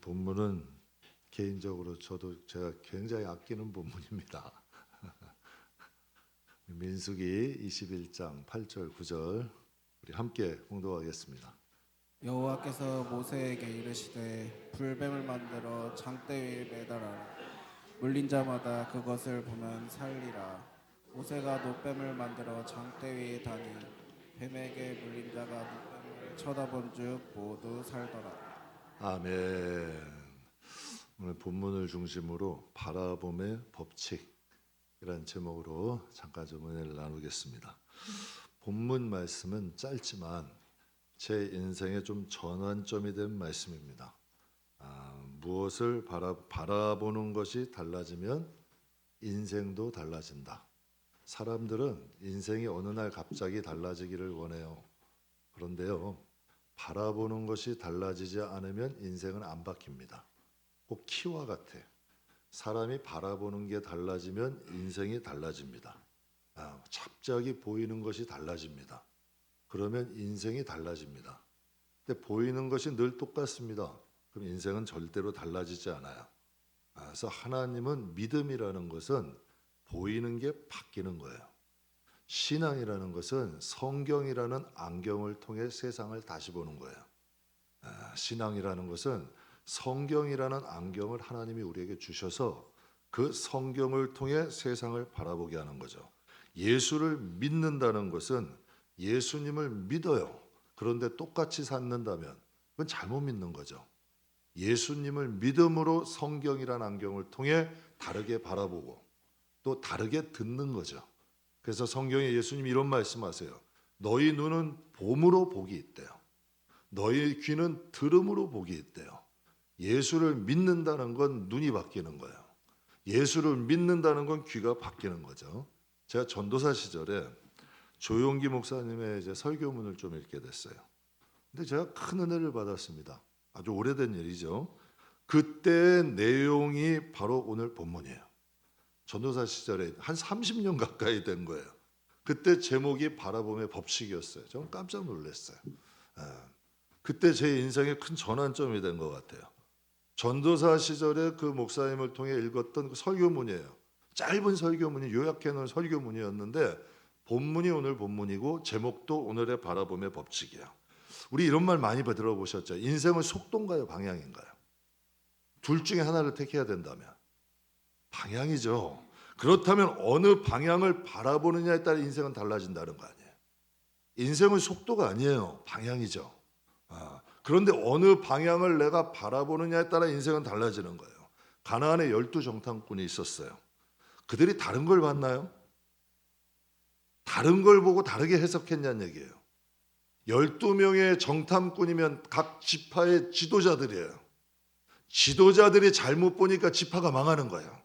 본문은 개인적으로 제가 굉장히 아끼는 본문입니다. 민수기 21장 8절 9절 우리 함께 공독하겠습니다. 여호와께서 모세에게 이르시되 불뱀을 만들어 장대 위에 매달아 물린 자마다 그것을 보면 살리라. 모세가 노뱀을 만들어 장대 위에 다니 뱀에게 물린 자가 노뱀을 쳐다본즉 모두 살더라. 아멘. 오늘 본문을 중심으로 바라봄의 법칙이라는 제목으로 잠깐 좀 은혜를 나누겠습니다. 본문 말씀은 짧지만 제 인생의 좀 전환점이 된 말씀입니다. 무엇을 바라보는 것이 달라지면 인생도 달라진다. 사람들은 인생이 어느 날 갑자기 달라지기를 원해요. 그런데요, 바라보는 것이 달라지지 않으면 인생은 안 바뀝니다. 꼭 키와 같아. 사람이 바라보는 게 달라지면 인생이 달라집니다. 갑자기 보이는 것이 달라집니다. 그러면 인생이 달라집니다. 근데 보이는 것이 늘 똑같습니다. 그럼 인생은 절대로 달라지지 않아요. 그래서 하나님은 믿음이라는 것은 보이는 게 바뀌는 거예요. 신앙이라는 것은 성경이라는 안경을 통해 세상을 다시 보는 거예요. 신앙이라는 것은 성경이라는 안경을 하나님이 우리에게 주셔서 그 성경을 통해 세상을 바라보게 하는 거죠. 예수를 믿는다는 것은 예수님을 믿어요. 그런데 똑같이 산다면 그건 잘못 믿는 거죠. 예수님을 믿음으로 성경이라는 안경을 통해 다르게 바라보고 또 다르게 듣는 거죠. 그래서 성경에 예수님이 이런 말씀하세요. 너희 눈은 봄으로 복이 있대요. 너희 귀는 들음으로 복이 있대요. 예수를 믿는다는 건 눈이 바뀌는 거예요. 예수를 믿는다는 건 귀가 바뀌는 거죠. 제가 전도사 시절에 조용기 목사님의 이제 설교문을 좀 읽게 됐어요. 근데 제가 큰 은혜를 받았습니다. 아주 오래된 일이죠. 그때 내용이 바로 오늘 본문이에요. 전도사 시절에 한 30년 가까이 된 거예요. 그때 제목이 바라봄의 법칙이었어요. 저는 깜짝 놀랐어요. 그때 제 인생의 큰 전환점이 된 것 같아요. 전도사 시절에 그 목사님을 통해 읽었던 그 설교문이에요. 짧은 설교문이 요약해 놓은 설교문이었는데 본문이 오늘 본문이고 제목도 오늘의 바라봄의 법칙이야. 우리 이런 말 많이 들어보셨죠? 인생은 속도인가요? 방향인가요? 둘 중에 하나를 택해야 된다면 방향이죠. 그렇다면 어느 방향을 바라보느냐에 따라 인생은 달라진다는 거 아니에요. 인생은 속도가 아니에요. 방향이죠. 그런데 어느 방향을 내가 바라보느냐에 따라 인생은 달라지는 거예요. 가나안에 12정탐꾼이 있었어요. 그들이 다른 걸 봤나요? 다른 걸 보고 다르게 해석했냐는 얘기예요. 12명의 정탐꾼이면 각 지파의 지도자들이에요. 지도자들이 잘못 보니까 지파가 망하는 거예요.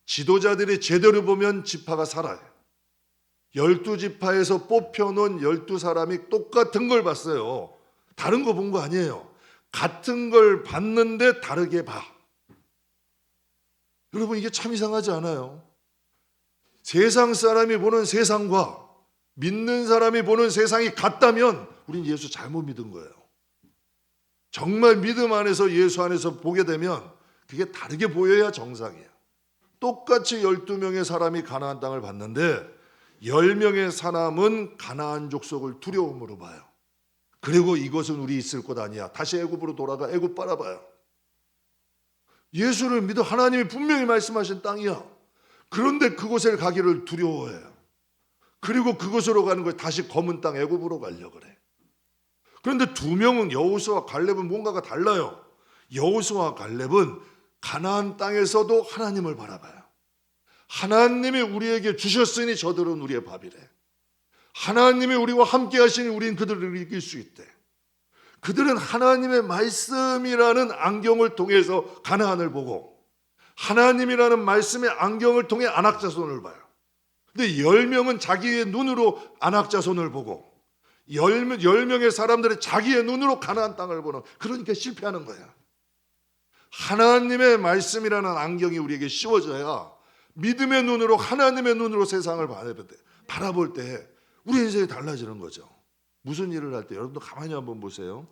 지도자들이 제대로 보면 지파가 살아요. 12지파에서 뽑혀놓은 12사람이 똑같은 걸 봤어요. 다른 거 본 거 아니에요. 같은 걸 봤는데 다르게 봐. 여러분, 이게 참 이상하지 않아요? 세상 사람이 보는 세상과 믿는 사람이 보는 세상이 같다면 우린 예수 잘못 믿은 거예요. 정말 믿음 안에서 예수 안에서 보게 되면 그게 다르게 보여야 정상이에요. 똑같이 12명의 사람이 가나안 땅을 봤는데 10명의 사람은 가나안 족속을 두려움으로 봐요. 그리고 이것은 우리 있을 곳 아니야. 다시 애굽으로 돌아가 애굽 바라봐요. 예수를 믿어 하나님이 분명히 말씀하신 땅이야. 그런데 그곳에 가기를 두려워해요. 그리고 그곳으로 가는 걸 다시 검은 땅 애굽으로 가려고 그래. 그런데 두 명은 여호수아와 갈렙은 뭔가가 달라요. 여호수아와 갈렙은 가나안 땅에서도 하나님을 바라봐요. 하나님이 우리에게 주셨으니 저들은 우리의 밥이래. 하나님이 우리와 함께 하시니 우리는 그들을 이길 수 있대. 그들은 하나님의 말씀이라는 안경을 통해서 가나안을 보고 하나님이라는 말씀의 안경을 통해 안악자손을 봐요. 근데 10명은 자기의 눈으로 안악자손을 보고 10명의 사람들은 자기의 눈으로 가나안 땅을 보는, 그러니까 실패하는 거야. 하나님의 말씀이라는 안경이 우리에게 씌워져야 믿음의 눈으로 하나님의 눈으로 세상을 바라볼 때 우리 인생이 달라지는 거죠. 무슨 일을 할 때 여러분도 가만히 한번 보세요.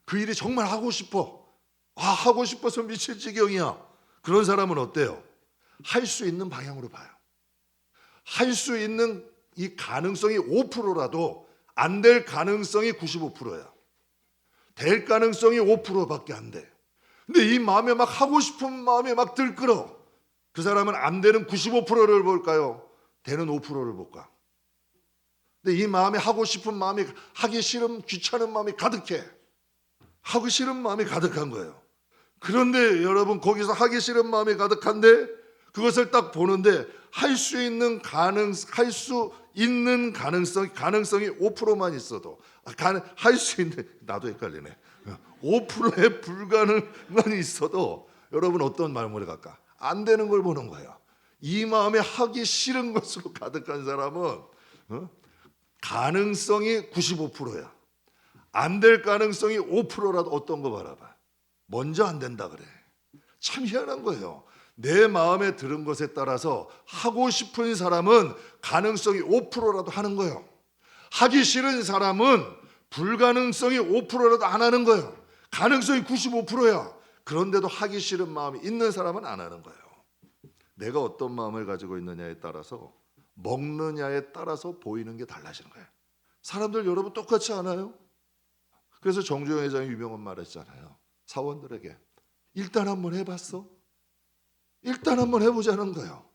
그 일이 정말 하고 싶어. 하고 싶어서 미칠 지경이야. 그런 사람은 어때요? 할 수 있는 방향으로 봐요. 할 수 있는 이 가능성이 5%라도 안 될 가능성이 95%야. 될 가능성이 5%밖에 안 돼. 근데 이 마음에 막 하고 싶은 마음에 막 들끓어. 그 사람은 안 되는 95%를 볼까요? 되는 5%를 볼까? 근데 이 마음에 하고 싶은 마음이, 하기 싫은 귀찮은 마음이 가득해. 하기 싫은 마음이 가득한 거예요. 그런데 여러분, 거기서 하기 싫은 마음이 가득한데 그것을 딱 보는데 할 수 있는 가능성이 5%만 있어도 할 수 있는, 나도 헷갈리네. 5%의 불가능만 있어도 여러분 어떤 마음으로 갈까? 안 되는 걸 보는 거예요. 이 마음에 하기 싫은 것으로 가득한 사람은 가능성이 95%야. 안 될 가능성이 5%라도 어떤 거 바라봐. 먼저 안 된다 그래. 참 희한한 거예요. 내 마음에 들은 것에 따라서 하고 싶은 사람은 가능성이 5%라도 하는 거예요. 하기 싫은 사람은 불가능성이 5%라도 안 하는 거예요. 가능성이 95%야. 그런데도 하기 싫은 마음이 있는 사람은 안 하는 거예요. 내가 어떤 마음을 가지고 있느냐에 따라서, 먹느냐에 따라서 보이는 게 달라지는 거예요. 사람들 여러분 똑같지 않아요? 그래서 정주영 회장이 유명한 말 했잖아요. 사원들에게 일단 한번 해봤어? 일단 한번 해보자는 거예요.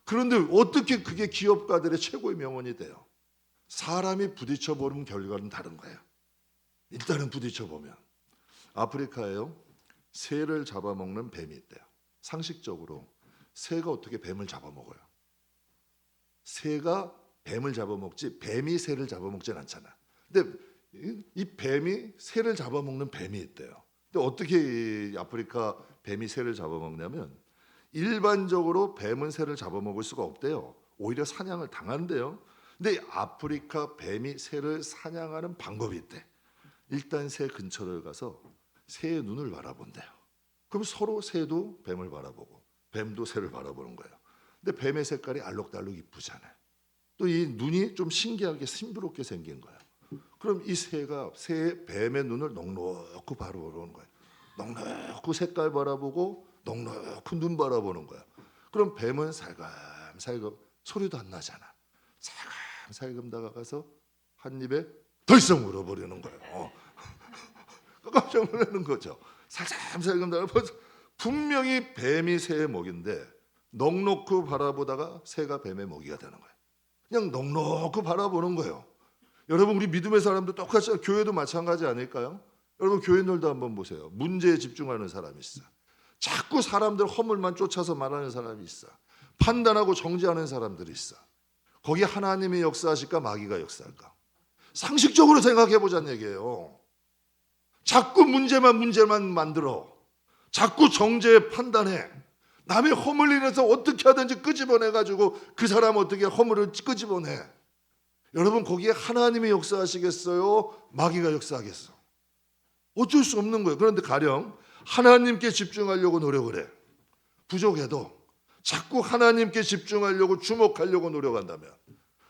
그런데 어떻게 그게 기업가들의 최고의 명언이 돼요? 사람이 부딪혀보는 결과는 다른 거예요. 일단은 부딪혀보면. 아프리카에요, 새를 잡아먹는 뱀이 있대요. 상식적으로 새가 어떻게 뱀을 잡아먹어요? 새가 뱀을 잡아먹지 뱀이 새를 잡아먹진 않잖아. 근데 이 뱀이 새를 잡아먹는 뱀이 있대요. 근데 어떻게 이 아프리카 뱀이 새를 잡아먹냐면, 일반적으로 뱀은 새를 잡아먹을 수가 없대요. 오히려 사냥을 당한대요. 근데 아프리카 뱀이 새를 사냥하는 방법이 있대. 일단 새 근처를 가서 새의 눈을 바라본대요. 그럼 서로 새도 뱀을 바라보고 뱀도 새를 바라보는 거예요. 근데 뱀의 색깔이 알록달록 이쁘잖아요. 또 이 눈이 좀 신기하게 심부럽게 생긴 거예요. 그럼 이 새가 뱀의 눈을 넉넉히 바라보는 거예요. 넉넉히 색깔 바라보고 넉넉히 눈 바라보는 거예요. 그럼 뱀은 살금살금, 소리도 안 나잖아. 살금살금 다가가서 한 입에 더 이상 물어버리는 거예요. 깜짝 놀라는 거죠. 살금살금 다가가서 분명히 뱀이 새의 먹인데 넉넉히 바라보다가 새가 뱀의 먹이가 되는 거예요. 그냥 넉넉히 바라보는 거예요. 여러분, 우리 믿음의 사람도 똑같이, 교회도 마찬가지 아닐까요? 여러분, 교인들도 한번 보세요. 문제에 집중하는 사람이 있어. 자꾸 사람들 허물만 쫓아서 말하는 사람이 있어. 판단하고 정죄하는 사람들이 있어. 거기 하나님이 역사하실까 마귀가 역사할까? 상식적으로 생각해 보자는 얘기예요. 자꾸 문제만 만들어. 자꾸 정죄에 판단해. 남의 허물 인해서 어떻게 하든지 끄집어내가지고 그 사람 어떻게 허물을 끄집어내. 여러분, 거기에 하나님이 역사하시겠어요? 마귀가 역사하겠어? 어쩔 수 없는 거예요. 그런데 가령 하나님께 집중하려고 노력을 해. 부족해도 자꾸 하나님께 집중하려고, 주목하려고 노력한다면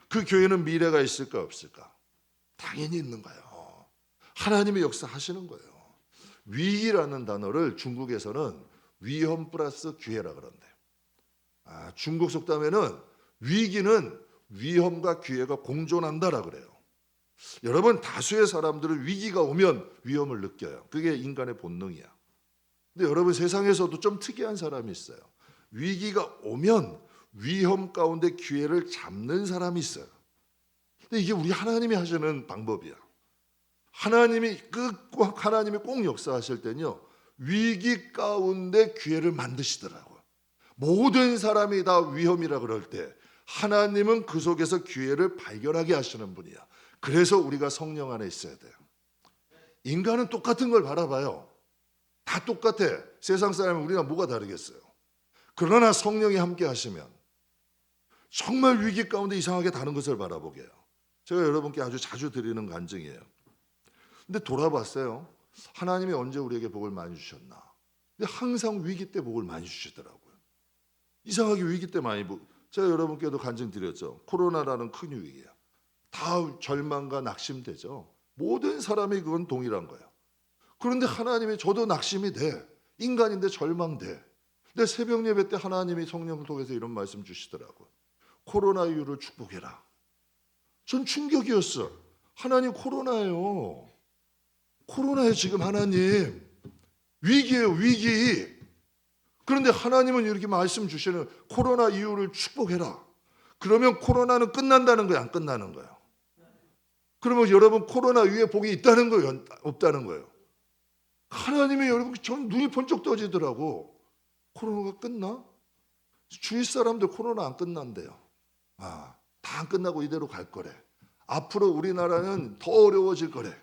그 교회는 미래가 있을까 없을까? 당연히 있는 거예요. 하나님이 역사하시는 거예요. 위기라는 단어를 중국에서는 위험 플러스 기회라 그런대. 중국 속담에는 위기는 위험과 기회가 공존한다라 그래요. 여러분, 다수의 사람들은 위기가 오면 위험을 느껴요. 그게 인간의 본능이야. 근데 여러분, 세상에서도 좀 특이한 사람이 있어요. 위기가 오면 위험 가운데 기회를 잡는 사람이 있어요. 근데 이게 우리 하나님이 하시는 방법이야. 하나님이 꼭 역사하실 때는요, 위기 가운데 기회를 만드시더라고요. 모든 사람이 다 위험이라 그럴 때 하나님은 그 속에서 기회를 발견하게 하시는 분이야. 그래서 우리가 성령 안에 있어야 돼요. 인간은 똑같은 걸 바라봐요. 다 똑같아. 세상 사람은 우리가 뭐가 다르겠어요. 그러나 성령이 함께 하시면 정말 위기 가운데 이상하게 다른 것을 바라보게 해요. 제가 여러분께 아주 자주 드리는 간증이에요. 근데 돌아봤어요. 하나님이 언제 우리에게 복을 많이 주셨나? 근데 항상 위기 때 복을 많이 주시더라고요. 이상하게 위기 때 많이 제가 여러분께도 간증 드렸죠. 코로나라는 큰 위기야. 다 절망과 낙심되죠. 모든 사람이 그건 동일한 거예요. 그런데 하나님이, 저도 낙심이 돼. 인간인데 절망돼. 근데 새벽 예배 때 하나님이 성령을 통해서 이런 말씀 주시더라고. 코로나 이후를 축복해라. 전 충격이었어. 하나님 코로나예요. 코로나에 지금 하나님 위기예요, 위기. 그런데 하나님은 이렇게 말씀 주시는 코로나 이후를 축복해라. 그러면 코로나는 끝난다는 거예요, 안 끝나는 거예요? 그러면 여러분 코로나 이후에 복이 있다는 거예요, 없다는 거예요? 하나님이 여러분 전 눈이 번쩍 떠지더라고. 코로나가 끝나? 주위 사람들 코로나 안 끝난대요. 다 안 끝나고 이대로 갈 거래. 앞으로 우리나라는 더 어려워질 거래.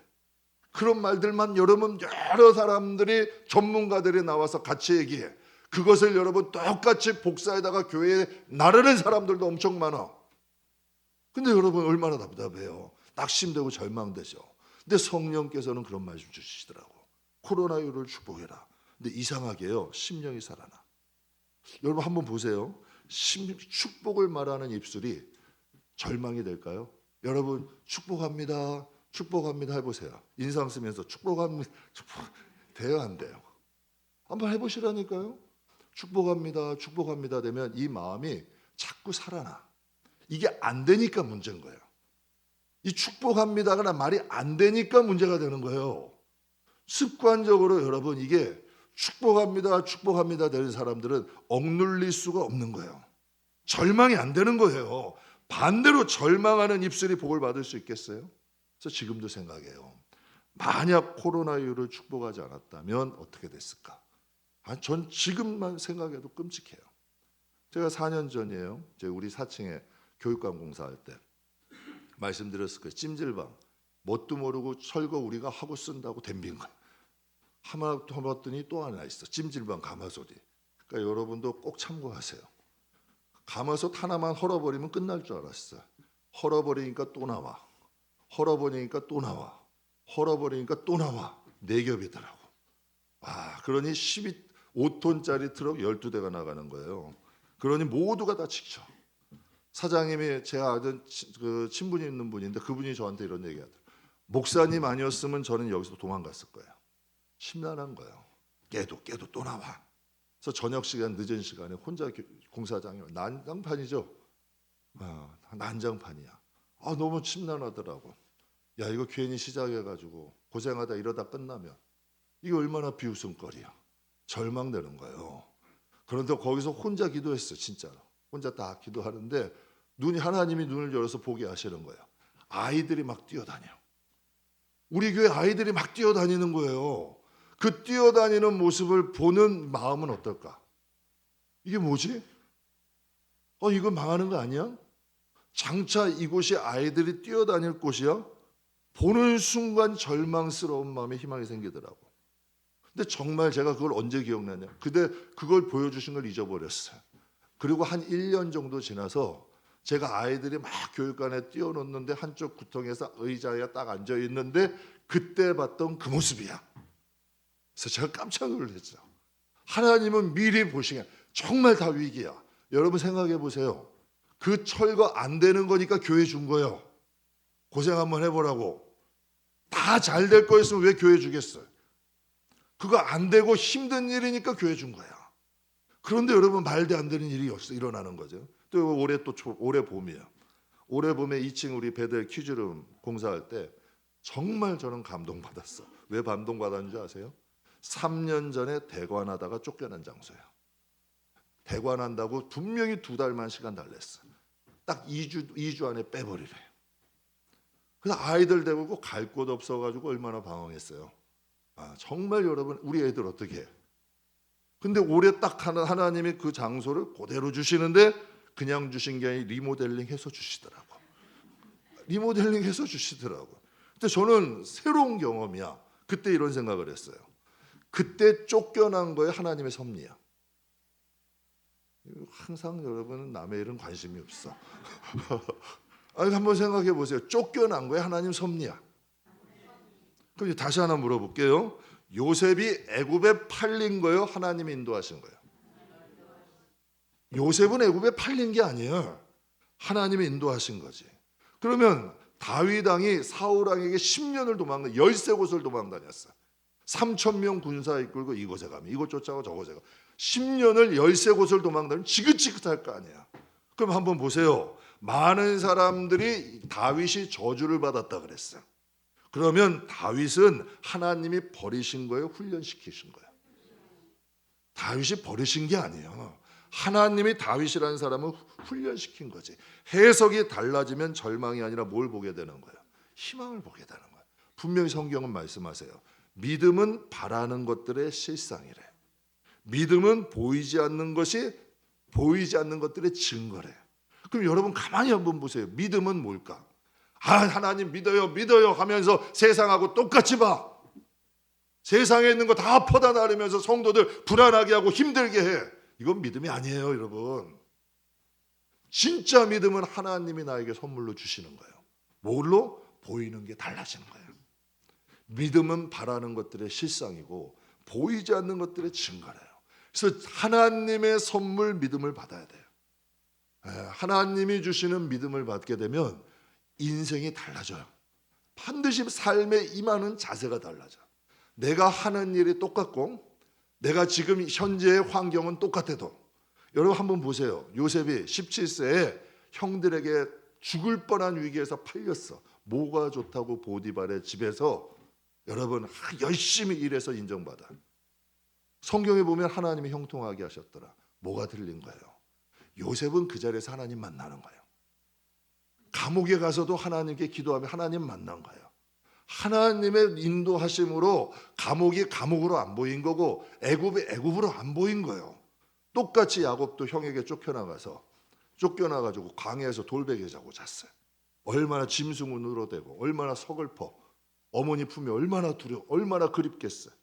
그런 말들만 여러분 여러 사람들이 전문가들이 나와서 같이 얘기해. 그것을 여러분 똑같이 복사에다가 교회에 나르는 사람들도 엄청 많아. 근데 여러분 얼마나 답답해요. 낙심되고 절망되죠. 근데 성령께서는 그런 말씀 주시더라고. 코로나 이후를 축복해라. 근데 이상하게요, 심령이 살아나. 여러분 한번 보세요. 축복을 말하는 입술이 절망이 될까요? 여러분 축복합니다, 축복합니다 해보세요. 인상 쓰면서 축복합니다, 돼요, 안 돼요? 한번 해보시라니까요. 축복합니다, 축복합니다 되면 이 마음이 자꾸 살아나. 이게 안 되니까 문제인 거예요. 이 축복합니다가 말이 안 되니까 문제가 되는 거예요. 습관적으로 여러분 이게 축복합니다, 축복합니다 되는 사람들은 억눌릴 수가 없는 거예요. 절망이 안 되는 거예요. 반대로 절망하는 입술이 복을 받을 수 있겠어요? 그래서 지금도 생각해요. 만약 코로나 이후를 축복하지 않았다면 어떻게 됐을까? 전 지금만 생각해도 끔찍해요. 제가 4년 전이에요. 우리 4층에 교육관 공사할 때 말씀드렸을 거예요. 찜질방 뭣도 모르고 철거 우리가 하고 쓴다고 덤빈 거예요. 하나 봤더니 또 하나 있어. 찜질방 가마솥이. 그러니까 여러분도 꼭 참고하세요. 가마솥 하나만 헐어버리면 끝날 줄 알았어요. 헐어버리니까 또 나와. 헐어버리니까 또 나와. 헐어버리니까 또 나와. 4겹이더라고. 그러니 5톤짜리 트럭 12대가 나가는 거예요. 그러니 모두가 다 지쳐. 사장님이 제가 아는 그 친분이 있는 분인데 그분이 저한테 이런 얘기하더라고요. 목사님 아니었으면 저는 여기서 도망갔을 거예요. 심란한 거예요. 깨도 또 나와. 그래서 저녁 시간 늦은 시간에 혼자 공사장에 난장판이죠. 난장판이야. 너무 심란하더라고. 야 이거 괜히 시작해가지고 고생하다 이러다 끝나면 이게 얼마나 비웃음거리야. 절망되는 거예요. 그런데 거기서 혼자 기도했어. 진짜로. 혼자 딱 기도하는데 하나님이 눈을 열어서 보게 하시는 거예요. 아이들이 막 뛰어다녀. 우리 교회 아이들이 막 뛰어다니는 거예요. 그 뛰어다니는 모습을 보는 마음은 어떨까? 이게 뭐지? 이거 망하는 거 아니야? 장차 이곳이 아이들이 뛰어다닐 곳이야? 보는 순간 절망스러운 마음에 희망이 생기더라고. 근데 정말 제가 그걸 언제 기억나냐? 근데 그걸 보여주신 걸 잊어버렸어요. 그리고 한 1년 정도 지나서 제가 아이들이 막 교육관에 뛰어놓는데 한쪽 구덩이에서 의자에 딱 앉아 있는데 그때 봤던 그 모습이야. 그래서 제가 깜짝 놀랐죠. 하나님은 미리 보시게 정말 다 위기야. 여러분 생각해 보세요. 그 철거 안 되는 거니까 교회 준 거예요. 고생 한번 해보라고. 다 잘 될 거였으면 왜 교회 주겠어요? 그거 안 되고 힘든 일이니까 교회 준 거야. 그런데 여러분 말도 안 되는 일이 일어나는 거죠. 또 올해 봄이에요. 올해 봄에 2층 우리 베델 퀴즈룸 공사할 때 정말 저는 감동받았어. 왜 감동받았는지 아세요? 3년 전에 대관하다가 쫓겨난 장소예요. 대관한다고 분명히 2달만 시간 달랬어. 딱 2주 안에 빼버리래. 그래서 아이들 데리고 갈 곳 없어가지고 얼마나 방황했어요. 정말 여러분 우리 애들 어떻게 해? 근데 올해 딱 하나님이 그 장소를 그대로 주시는데 그냥 주신 게 아니라 리모델링 해서 주시더라고. 리모델링 해서 주시더라고. 근데 저는 새로운 경험이야. 그때 이런 생각을 했어요. 그때 쫓겨난 거에 하나님의 섭리야. 항상 여러분은 남의 일은 관심이 없어. 한번 생각해 보세요. 쫓겨난 거에 하나님 섭리야. 그럼 다시 하나 물어볼게요. 요셉이 애굽에 팔린 거예요? 하나님이 인도하신 거예요? 요셉은 애굽에 팔린 게 아니에요. 하나님이 인도하신 거지. 그러면 다윗 왕이 사울 왕에게 10년을 13곳을 도망다녔어. 3,000명 군사 이끌고 이곳에 가면 이곳 쫓아가고 저곳에 가 10년을 13곳을 도망다니면 지긋지긋할 거 아니야. 그럼 한번 보세요. 많은 사람들이 다윗이 저주를 받았다 그랬어요. 그러면 다윗은 하나님이 버리신 거예요? 훈련시키신 거예요? 다윗이 버리신 게 아니에요. 하나님이 다윗이라는 사람을 훈련시킨 거지. 해석이 달라지면 절망이 아니라 뭘 보게 되는 거예요? 희망을 보게 되는 거예요. 분명히 성경은 말씀하세요. 믿음은 바라는 것들의 실상이래. 믿음은 보이지 않는 것이 보이지 않는 것들의 증거래. 그럼 여러분 가만히 한번 보세요. 믿음은 뭘까? 하나님 믿어요 믿어요 하면서 세상하고 똑같이 봐. 세상에 있는 거 다 퍼다 나르면서 성도들 불안하게 하고 힘들게 해. 이건 믿음이 아니에요, 여러분. 진짜 믿음은 하나님이 나에게 선물로 주시는 거예요. 뭘로? 보이는 게 달라지는 거예요. 믿음은 바라는 것들의 실상이고 보이지 않는 것들의 증거래요. 그래서 하나님의 선물 믿음을 받아야 돼요. 하나님이 주시는 믿음을 받게 되면 인생이 달라져요. 반드시 삶에 임하는 자세가 달라져. 내가 하는 일이 똑같고 내가 지금 현재의 환경은 똑같아도 여러분 한번 보세요. 요셉이 17세에 형들에게 죽을 뻔한 위기에서 팔렸어. 뭐가 좋다고 보디발의 집에서 여러분 열심히 일해서 인정받아. 성경에 보면 하나님이 형통하게 하셨더라. 뭐가 들린 거예요? 요셉은 그 자리에서 하나님 만나는 거예요. 감옥에 가서도 하나님께 기도하며 하나님 만난 거예요. 하나님의 인도하심으로 감옥이 감옥으로 안 보인 거고 애굽이 애굽으로 안 보인 거예요. 똑같이 야곱도 형에게 쫓겨나가지고 광야에서 돌베개 자고 잤어요. 얼마나 짐승을 눌어대고 얼마나 서글퍼. 어머니 품이 얼마나 두려워 얼마나 그립겠어요.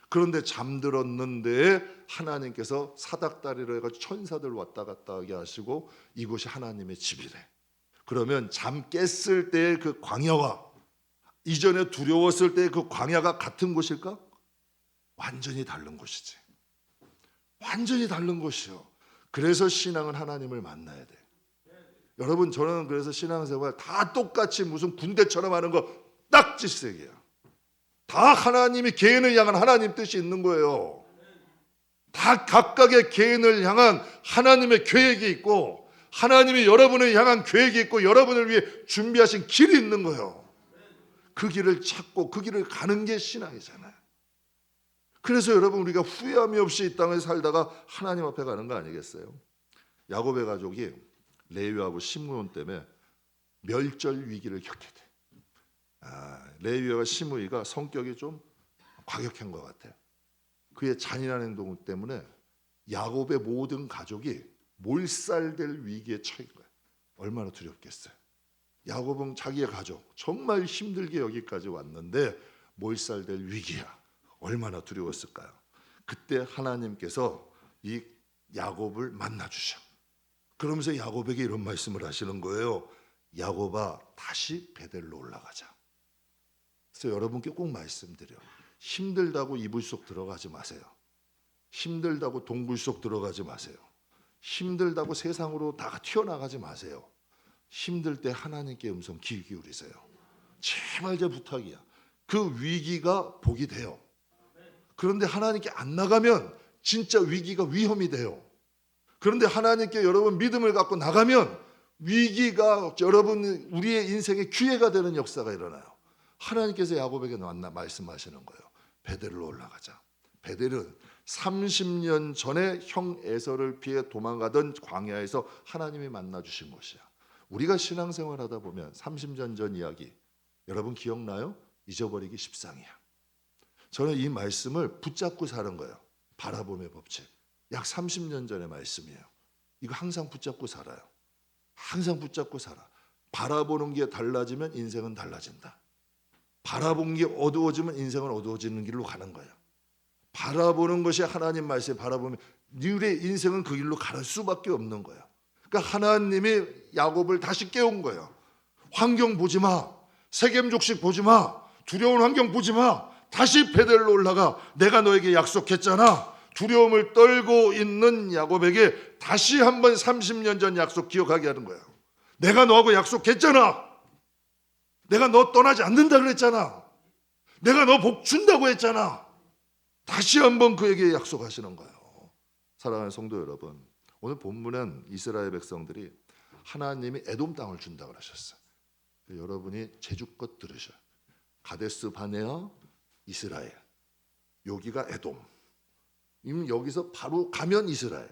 그런데 잠들었는데 하나님께서 사닥다리로 해가지고 천사들 왔다 갔다 하게 하시고 이곳이 하나님의 집이래. 그러면 잠 깼을 때의 그 광야와 이전에 두려웠을 때의 그 광야가 같은 곳일까? 완전히 다른 곳이지. 완전히 다른 곳이요. 그래서 신앙은 하나님을 만나야 돼. 여러분 저는 그래서 신앙생활 다 똑같이 무슨 군대처럼 하는 거 딱 질색이야. 다 하나님이 개인을 향한 하나님 뜻이 있는 거예요. 다 각각의 개인을 향한 하나님의 계획이 있고 하나님이 여러분을 향한 계획이 있고 여러분을 위해 준비하신 길이 있는 거예요. 그 길을 찾고 그 길을 가는 게 신앙이잖아요. 그래서 여러분 우리가 후회함이 없이 이 땅을 살다가 하나님 앞에 가는 거 아니겠어요? 야곱의 가족이 레위하고 시므온 때문에 멸절 위기를 겪게 돼. 레위와 시므이가 성격이 좀 과격한 것 같아요. 그의 잔인한 행동 때문에 야곱의 모든 가족이 몰살될 위기에 처한 거예요. 얼마나 두렵겠어요. 야곱은 자기의 가족 정말 힘들게 여기까지 왔는데 몰살될 위기야. 얼마나 두려웠을까요? 그때 하나님께서 이 야곱을 만나주셔. 그러면서 야곱에게 이런 말씀을 하시는 거예요. 야곱아 다시 베델로 올라가자. 그래서 여러분께 꼭 말씀드려. 힘들다고 이불 속 들어가지 마세요. 힘들다고 동굴 속 들어가지 마세요. 힘들다고 세상으로 다 튀어나가지 마세요. 힘들 때 하나님께 음성 귀 기울이세요. 제발 제 부탁이야. 그 위기가 복이 돼요. 그런데 하나님께 안 나가면 진짜 위기가 위험이 돼요. 그런데 하나님께 여러분 믿음을 갖고 나가면 위기가 여러분 우리의 인생의 기회가 되는 역사가 일어나요. 하나님께서 야곱에게 말씀하시는 거예요. 베델로 올라가자. 베델은 30년 전에 형 에서를 피해 도망가던 광야에서 하나님이 만나주신 곳이야. 우리가 신앙생활하다 보면 30년 전 이야기 여러분 기억나요? 잊어버리기 십상이야. 저는 이 말씀을 붙잡고 사는 거예요. 바라봄의 법칙. 약 30년 전의 말씀이에요. 이거 항상 붙잡고 살아요. 항상 붙잡고 살아. 바라보는 게 달라지면 인생은 달라진다. 바라본 게 어두워지면 인생은 어두워지는 길로 가는 거예요. 바라보는 것이 하나님 말씀에 바라보면 우리의 인생은 그 길로 갈 수밖에 없는 거예요. 그러니까 하나님이 야곱을 다시 깨운 거예요. 환경 보지 마. 세겜 족식 보지 마. 두려운 환경 보지 마. 다시 베델로 올라가. 내가 너에게 약속했잖아. 두려움을 떨고 있는 야곱에게 다시 한번 30년 전 약속 기억하게 하는 거예요. 내가 너하고 약속했잖아. 내가 너 떠나지 않는다 그랬잖아. 내가 너 복 준다고 했잖아. 다시 한번 그에게 약속하시는 거예요. 사랑하는 성도 여러분, 오늘 본문은 이스라엘 백성들이 하나님이 에돔 땅을 준다고 하셨어요. 여러분이 제주껏 들으셔요. 가데스 바네아 이스라엘, 여기가 에돔. 여기서 바로 가면 이스라엘.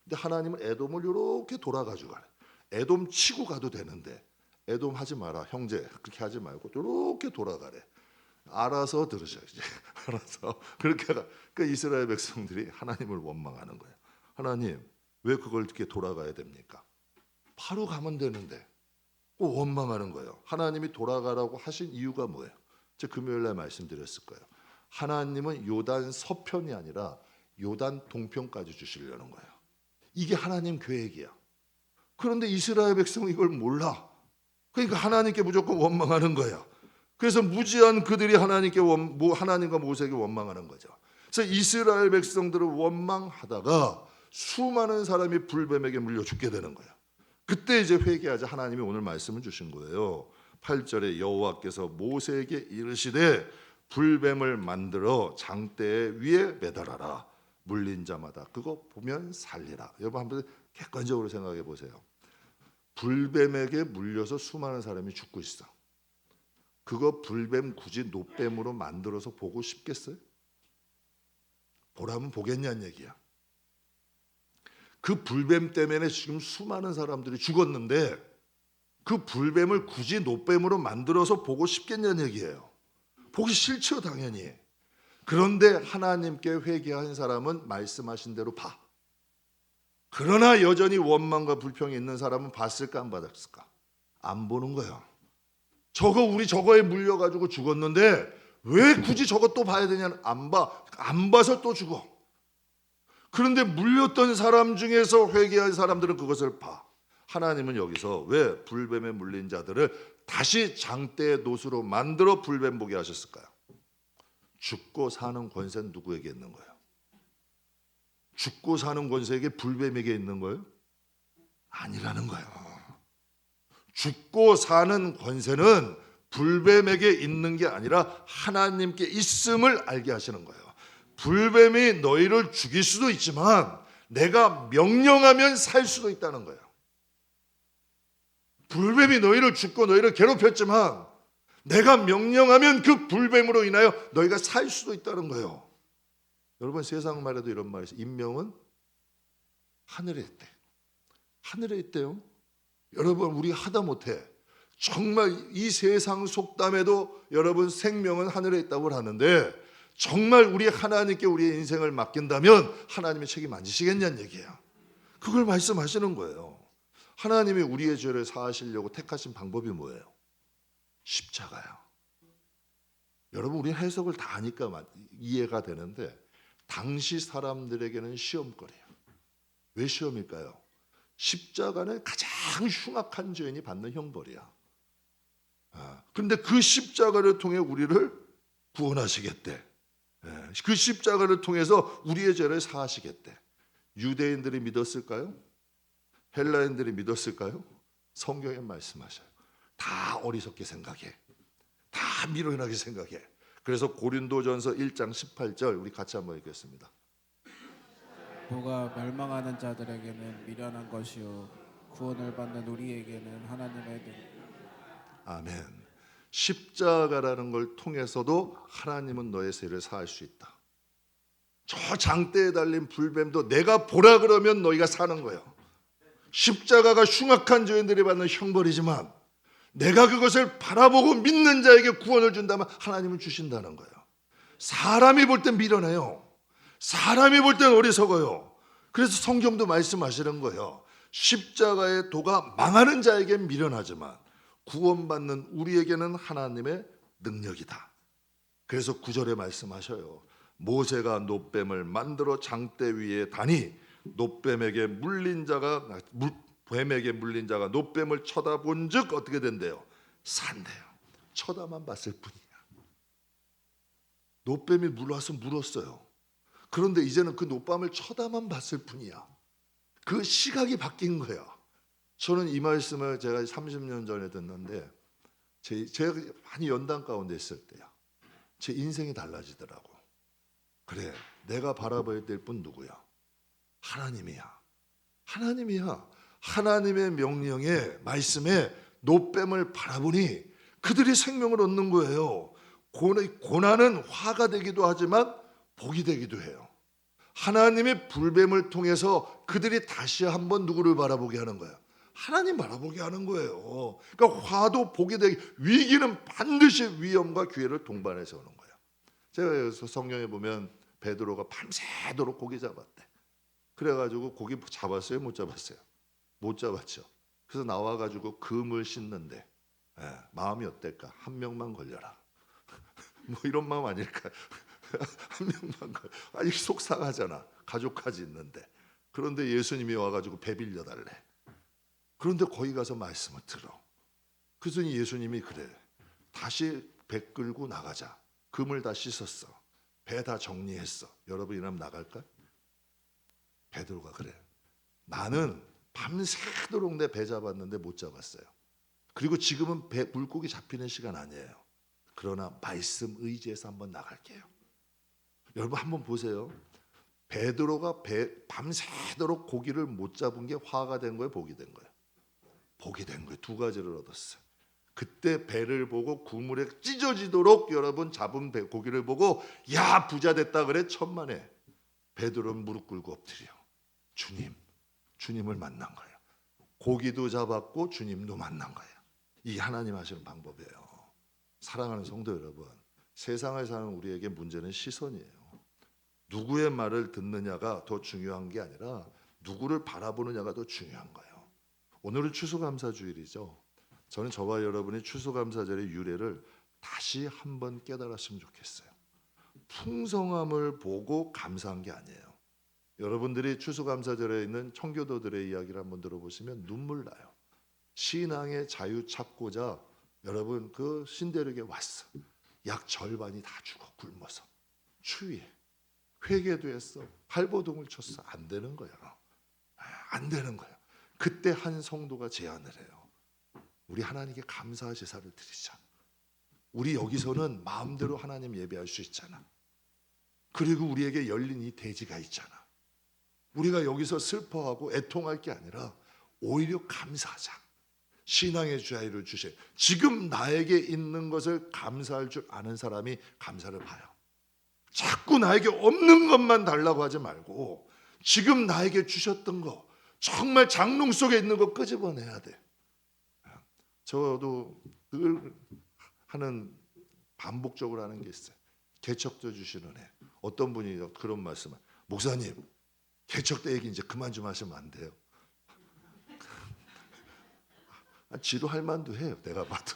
근데 하나님은 에돔을 이렇게 돌아가지고 가래. 에돔 치고 가도 되는데 에돔 하지 마라 형제, 그렇게 하지 말고 이렇게 돌아가래. 알아서 들으셔야지. 알아서 그렇게 가. 그 이스라엘 백성들이 하나님을 원망하는 거예요. 하나님, 왜 그걸 이렇게 돌아가야 됩니까? 바로 가면 되는데 꼭 원망하는 거예요. 하나님이 돌아가라고 하신 이유가 뭐예요? 제가 금요일날 말씀드렸을 거예요. 하나님은 요단 서편이 아니라 요단 동편까지 주시려는 거예요. 이게 하나님 계획이야. 그런데 이스라엘 백성은 이걸 몰라. 그러니까 하나님께 무조건 원망하는 거예요. 그래서 무지한 그들이 하나님과 모세에게 원망하는 거죠. 그래서 이스라엘 백성들을 원망하다가 수많은 사람이 불뱀에게 물려 죽게 되는 거예요. 그때 이제 회개하자 하나님이 오늘 말씀을 주신 거예요. 8절에 여호와께서 모세에게 이르시되 불뱀을 만들어 장대 위에 매달아라. 물린 자마다 그거 보면 살리라. 여러분 한번 객관적으로 생각해 보세요. 불뱀에게 물려서 수많은 사람이 죽고 있어. 그거 불뱀 굳이 노뱀으로 만들어서 보고 싶겠어요? 보라면 보겠냐는 얘기야. 그 불뱀 때문에 지금 수많은 사람들이 죽었는데 그 불뱀을 굳이 노뱀으로 만들어서 보고 싶겠냐는 얘기예요. 보기 싫죠, 당연히. 그런데 하나님께 회개한 사람은 말씀하신 대로 봐. 그러나 여전히 원망과 불평이 있는 사람은 봤을까 안 받았을까? 안 보는 거예요. 우리 저거에 물려가지고 죽었는데 왜 굳이 저거 또 봐야 되냐는 안 봐. 안 봐서 또 죽어. 그런데 물렸던 사람 중에서 회개한 사람들은 그것을 봐. 하나님은 여기서 왜 불뱀에 물린 자들을 다시 장대의 노수로 만들어 불뱀 보게 하셨을까요? 죽고 사는 권세는 누구에게 있는 거예요? 죽고 사는 권세에게 불뱀에게 있는 거예요? 아니라는 거예요. 죽고 사는 권세는 불뱀에게 있는 게 아니라 하나님께 있음을 알게 하시는 거예요. 불뱀이 너희를 죽일 수도 있지만 내가 명령하면 살 수도 있다는 거예요. 불뱀이 너희를 죽고 너희를 괴롭혔지만 내가 명령하면 그 불뱀으로 인하여 너희가 살 수도 있다는 거예요. 여러분 세상 말에도 이런 말이 있어요. 인명은 하늘에 있대. 하늘에 있대요. 여러분 우리 하다못해 정말 이 세상 속담에도 여러분 생명은 하늘에 있다고 하는데 정말 우리 하나님께 우리의 인생을 맡긴다면 하나님의 책임 안 지시겠냐는 얘기예요. 그걸 말씀하시는 거예요. 하나님이 우리의 죄를 사하시려고 택하신 방법이 뭐예요? 십자가요. 여러분 우리 해석을 다 하니까 이해가 되는데 당시 사람들에게는 시험거리예요. 왜 시험일까요? 십자가는 가장 흉악한 죄인이 받는 형벌이야. 그런데 그 십자가를 통해 우리를 구원하시겠대. 그 십자가를 통해서 우리의 죄를 사하시겠대. 유대인들이 믿었을까요? 헬라인들이 믿었을까요? 성경에 말씀하셔요. 다 어리석게 생각해. 다 미련하게 생각해. 그래서 고린도전서 1장 18절 우리 같이 한번 읽겠습니다. 누가 멸망하는 자들에게는 미련한 것이요 구원을 받는 우리에게는 하나님의 능. 아멘. 십자가라는 걸 통해서도 하나님은 너의 죄를 사할 수 있다. 저 장대에 달린 불뱀도 내가 보라 그러면 너희가 사는 거예요. 십자가가 흉악한 죄인들이 받는 형벌이지만 내가 그것을 바라보고 믿는 자에게 구원을 준다면 하나님은 주신다는 거예요. 사람이 볼 땐 미련해요. 사람이 볼 땐 어리석어요. 그래서 성경도 말씀하시는 거예요. 십자가의 도가 망하는 자에겐 미련하지만 구원받는 우리에게는 하나님의 능력이다. 그래서 9절에 말씀하셔요. 모세가 노뱀을 만들어 장대 위에 다니 뱀에게 물린 자가 노뱀을 쳐다본즉 어떻게 된대요? 산대요. 쳐다만 봤을 뿐이야. 노뱀이 물었어요. 그런데 이제는 그 노뱀을 쳐다만 봤을 뿐이야. 그 시각이 바뀐 거야. 저는 이 말씀을 제가 30년 전에 듣는데 제가 많이 연단 가운데 있을 때야. 제 인생이 달라지더라고. 그래, 내가 바라봐야 될 분 누구야? 하나님이야. 하나님이야. 하나님의 명령에 말씀에 노뱀을 바라보니 그들이 생명을 얻는 거예요. 고난은 화가 되기도 하지만 복이 되기도 해요. 하나님의 불뱀을 통해서 그들이 다시 한번 누구를 바라보게 하는 거예요? 하나님 바라보게 하는 거예요. 그러니까 화도 복이 되기, 위기는 반드시 위험과 기회를 동반해서 오는 거예요. 제가 여기서 성경에 보면 베드로가 밤새도록 고기 잡았대. 그래가지고 고기 잡았어요? 못 잡았어요? 못 잡았죠. 그래서 나와가지고 금을 씻는데 마음이 어떨까? 한 명만 걸려라. 뭐 이런 마음 아닐까? 한 명만 걸려. 아니 속상하잖아. 가족까지 있는데. 그런데 예수님이 와가지고 배 빌려달래. 그런데 거기 가서 말씀을 들어. 그래서 예수님이 그래. 다시 배 끌고 나가자. 금을 다 씻었어. 배 다 정리했어. 여러분 이러면 나갈까? 베드로가 그래. 나는 밤새도록 내 배 잡았는데 못 잡았어요. 그리고 지금은 배 물고기 잡히는 시간 아니에요. 그러나 말씀 의지해서 한번 나갈게요. 여러분 한번 보세요. 베드로가 밤새도록 고기를 못 잡은 게 화가 된 거예요, 복이 된 거예요? 복이 된 거예요. 두 가지를 얻었어요. 그때 배를 보고 구물에 찢어지도록 여러분 잡은 고기를 보고 야 부자 됐다 그래 천만에. 베드로는 무릎 꿇고 엎드려. 주님을 만난 거예요. 고기도 잡았고 주님도 만난 거예요. 이게 하나님 하시는 방법이에요. 사랑하는 성도 여러분, 세상을 사는 우리에게 문제는 시선이에요. 누구의 말을 듣느냐가 더 중요한 게 아니라 누구를 바라보느냐가 더 중요한 거예요. 오늘은 추수감사주일이죠. 저는 저와 여러분이 추수감사절의 유래를 다시 한번 깨달았으면 좋겠어요. 풍성함을 보고 감사한 게 아니에요. 여러분들이 추수감사절에 있는 청교도들의 이야기를 한번 들어보시면 눈물 나요. 신앙의 자유 찾고자 여러분 그 신대륙에 왔어. 약 절반이 다 죽어 굶어서 추위에. 회개도 했어. 발버둥을 쳤어. 안 되는 거야. 안 되는 거야. 그때 한 성도가 제안을 해요. 우리 하나님께 감사 제사를 드리자. 우리 여기서는 마음대로 하나님 예배할 수 있잖아. 그리고 우리에게 열린 이 대지가 있잖아. 우리가 여기서 슬퍼하고 애통할 게 아니라 오히려 감사하자. 신앙의 자유를 주신 지금 나에게 있는 것을 감사할 줄 아는 사람이 감사를 봐요. 자꾸 나에게 없는 것만 달라고 하지 말고 지금 나에게 주셨던 거 정말 장롱 속에 있는 거 끄집어내야 돼. 저도 늘 하는 반복적으로 하는 게 있어요. 개척도 주시는 애. 어떤 분이 그런 말씀을 목사님 개척 때 얘기 이제 그만 좀 하시면 안 돼요. 지루할 만도 해요. 내가 봐도.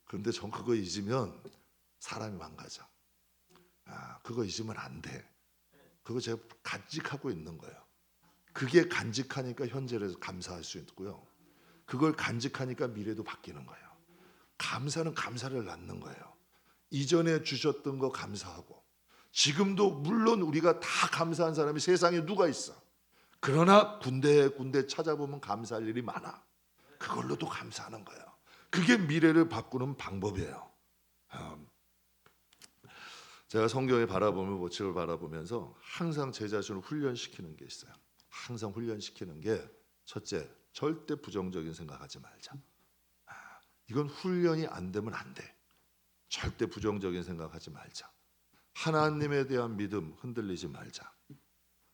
그런데 전 그거 잊으면 사람이 망가져. 그거 잊으면 안 돼. 그거 제가 간직하고 있는 거예요. 그게 간직하니까 현재를 감사할 수 있고요. 그걸 간직하니까 미래도 바뀌는 거예요. 감사는 감사를 낳는 거예요. 이전에 주셨던 거 감사하고 지금도 물론 우리가 다 감사한 사람이 세상에 누가 있어. 그러나 군데 찾아보면 감사할 일이 많아. 그걸로도 감사하는 거예요. 그게 미래를 바꾸는 방법이에요. 제가 성경을 바라보면 법칙을 바라보면서 항상 제 자신을 훈련시키는 게 있어요. 항상 훈련시키는 게 첫째, 절대 부정적인 생각하지 말자. 이건 훈련이 안 되면 안 돼. 절대 부정적인 생각하지 말자. 하나님에 대한 믿음 흔들리지 말자.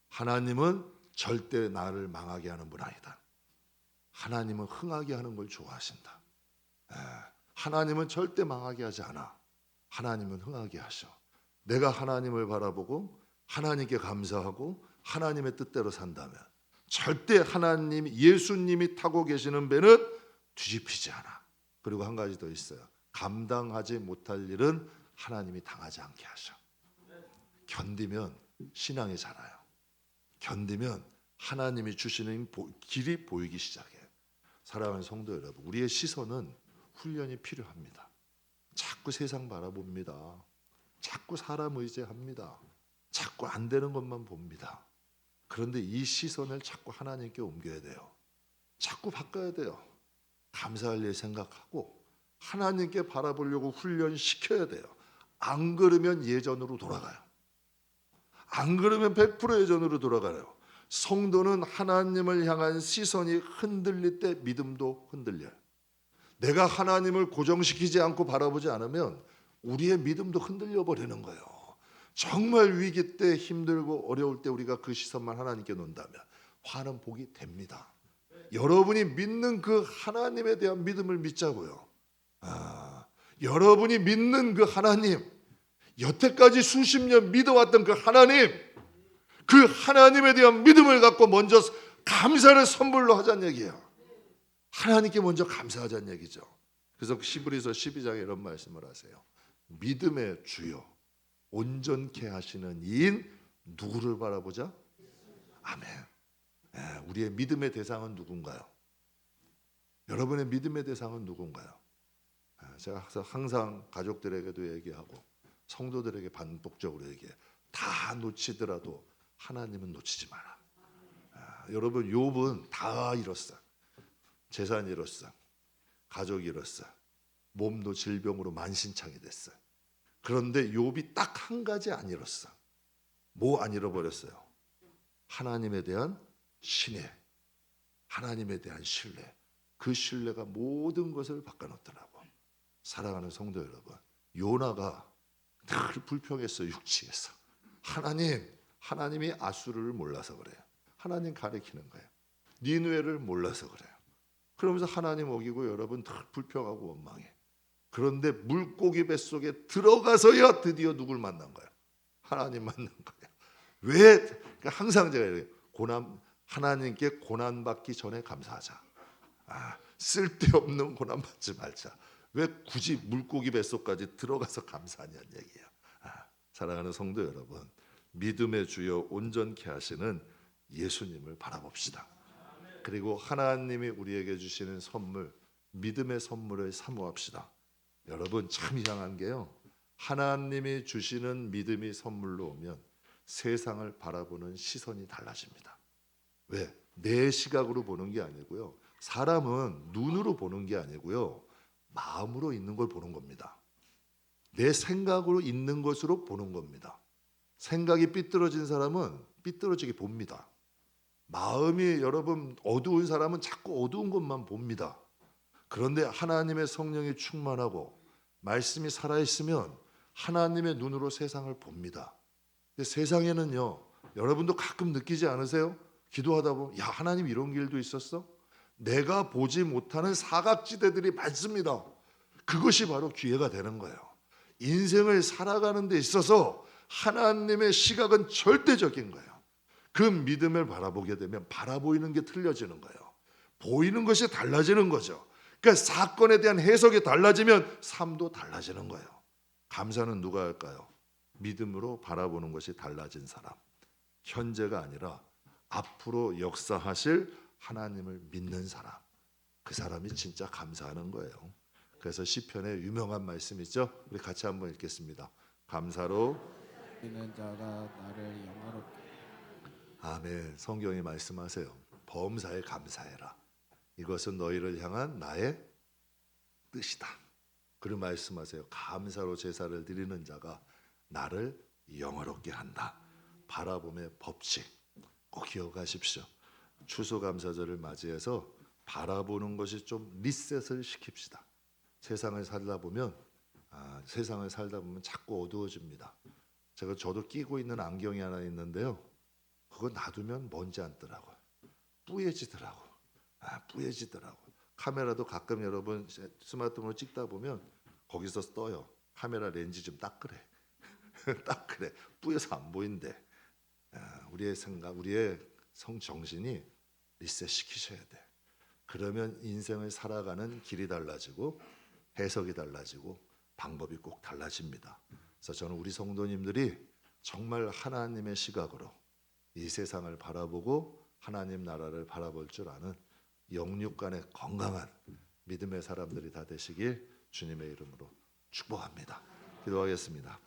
하나님은 절대 나를 망하게 하는 분 아니다. 하나님은 흥하게 하는 걸 좋아하신다. 하나님은 절대 망하게 하지 않아. 하나님은 흥하게 하셔. 내가 하나님을 바라보고 하나님께 감사하고 하나님의 뜻대로 산다면 절대 하나님, 예수님이 타고 계시는 배는 뒤집히지 않아. 그리고 한 가지 더 있어요. 감당하지 못할 일은 하나님이 당하지 않게 하셔. 견디면 신앙이 자라요. 견디면 하나님이 주시는 길이 보이기 시작해요. 사랑하는 성도 여러분, 우리의 시선은 훈련이 필요합니다. 자꾸 세상 바라봅니다. 자꾸 사람 의지합니다. 자꾸 안 되는 것만 봅니다. 그런데 이 시선을 자꾸 하나님께 옮겨야 돼요. 자꾸 바꿔야 돼요. 감사할 일 생각하고 하나님께 바라보려고 훈련시켜야 돼요. 안 그러면 예전으로 돌아가요. 안 그러면 100% 예전으로 돌아가요. 성도는 하나님을 향한 시선이 흔들릴 때 믿음도 흔들려요. 내가 하나님을 고정시키지 않고 바라보지 않으면 우리의 믿음도 흔들려 버리는 거예요. 정말 위기 때 힘들고 어려울 때 우리가 그 시선만 하나님께 놓는다면 화는 복이 됩니다. 여러분이 믿는 그 하나님에 대한 믿음을 믿자고요. 여러분이 믿는 그 하나님, 여태까지 수십 년 믿어왔던 그 하나님에 대한 믿음을 갖고 먼저 감사를 선물로 하자는 얘기예요. 하나님께 먼저 감사하자는 얘기죠. 그래서 히브리서 12장에 이런 말씀을 하세요. 믿음의 주요 온전케 하시는 이인 누구를 바라보자? 아멘. 우리의 믿음의 대상은 누군가요? 여러분의 믿음의 대상은 누군가요? 제가 항상 가족들에게도 얘기하고 성도들에게 반복적으로 얘기해요. 다 놓치더라도 하나님은 놓치지 마라. 여러분 욥은 다 잃었어요. 재산 잃었어요. 가족 잃었어요. 몸도 질병으로 만신창이 됐어요. 그런데 욥이 딱 한 가지 안 잃었어. 뭐 안 잃어버렸어요? 하나님에 대한 신뢰, 하나님에 대한 신뢰. 그 신뢰가 모든 것을 바꿔놓더라고. 사랑하는 성도 여러분, 요나가 늘 불평했어요. 육지에서 하나님이 아수르를 몰라서 그래요. 하나님 가리키는 거예요. 니느웨를 몰라서 그래요. 그러면서 하나님 어기고 여러분 늘 불평하고 원망해. 그런데 물고기 뱃속에 들어가서야 드디어 누굴 만난 거예요? 하나님 만난 거예요. 왜? 그러니까 항상 제가 이래요. 하나님께 고난받기 전에 감사하자. 쓸데없는 고난받지 말자. 왜 굳이 물고기 뱃속까지 들어가서 감사하냐는 얘기예요. 사랑하는 성도 여러분, 믿음의 주여 온전케 하시는 예수님을 바라봅시다. 그리고 하나님이 우리에게 주시는 선물, 믿음의 선물을 사모합시다. 여러분 참 이상한 게요. 하나님이 주시는 믿음이 선물로 오면 세상을 바라보는 시선이 달라집니다. 왜? 내 시각으로 보는 게 아니고요. 사람은 눈으로 보는 게 아니고요. 마음으로 있는 걸 보는 겁니다. 내 생각으로 있는 것으로 보는 겁니다. 생각이 삐뚤어진 사람은 삐뚤어지게 봅니다. 마음이 여러분 어두운 사람은 자꾸 어두운 것만 봅니다. 그런데 하나님의 성령이 충만하고 말씀이 살아있으면 하나님의 눈으로 세상을 봅니다. 근데 세상에는요, 여러분도 가끔 느끼지 않으세요? 기도하다 보면 야, 하나님 이런 길도 있었어? 내가 보지 못하는 사각지대들이 많습니다. 그것이 바로 기회가 되는 거예요. 인생을 살아가는 데 있어서 하나님의 시각은 절대적인 거예요. 그 믿음을 바라보게 되면 바라보이는 게 틀려지는 거예요. 보이는 것이 달라지는 거죠. 그러니까 사건에 대한 해석이 달라지면 삶도 달라지는 거예요. 감사는 누가 할까요? 믿음으로 바라보는 것이 달라진 사람. 현재가 아니라 앞으로 역사하실 하나님을 믿는 사람. 그 사람이 진짜 감사하는 거예요. 그래서 시편에 유명한 말씀 있죠? 우리 같이 한번 읽겠습니다. 감사로 있는 자가 나를 영화롭게. 아멘. 성경이 말씀하세요. 범사에 감사해라. 이것은 너희를 향한 나의 뜻이다. 그리고 말씀하세요. 감사로 제사를 드리는 자가 나를 영화롭게 한다. 바라봄의 법칙 꼭 기억하십시오. 추수감사절을 맞이해서 바라보는 것이 좀 리셋을 시킵시다. 세상을 살다 보면 자꾸 어두워집니다. 저도 끼고 있는 안경이 하나 있는데요. 그거 놔두면 먼지 앉더라고요. 뿌얘지더라고. 카메라도 가끔 여러분 스마트폰으로 찍다 보면 거기서 떠요. 카메라 렌즈 좀 닦으래. 뿌여서 안 보인대. 우리의 생각, 우리의 정신이 리셋 시키셔야 돼. 그러면 인생을 살아가는 길이 달라지고 해석이 달라지고 방법이 꼭 달라집니다. 그래서 저는 우리 성도님들이 정말 하나님의 시각으로 이 세상을 바라보고 하나님 나라를 바라볼 줄 아는 영육간의 건강한 믿음의 사람들이 다 되시길 주님의 이름으로 축복합니다. 기도하겠습니다.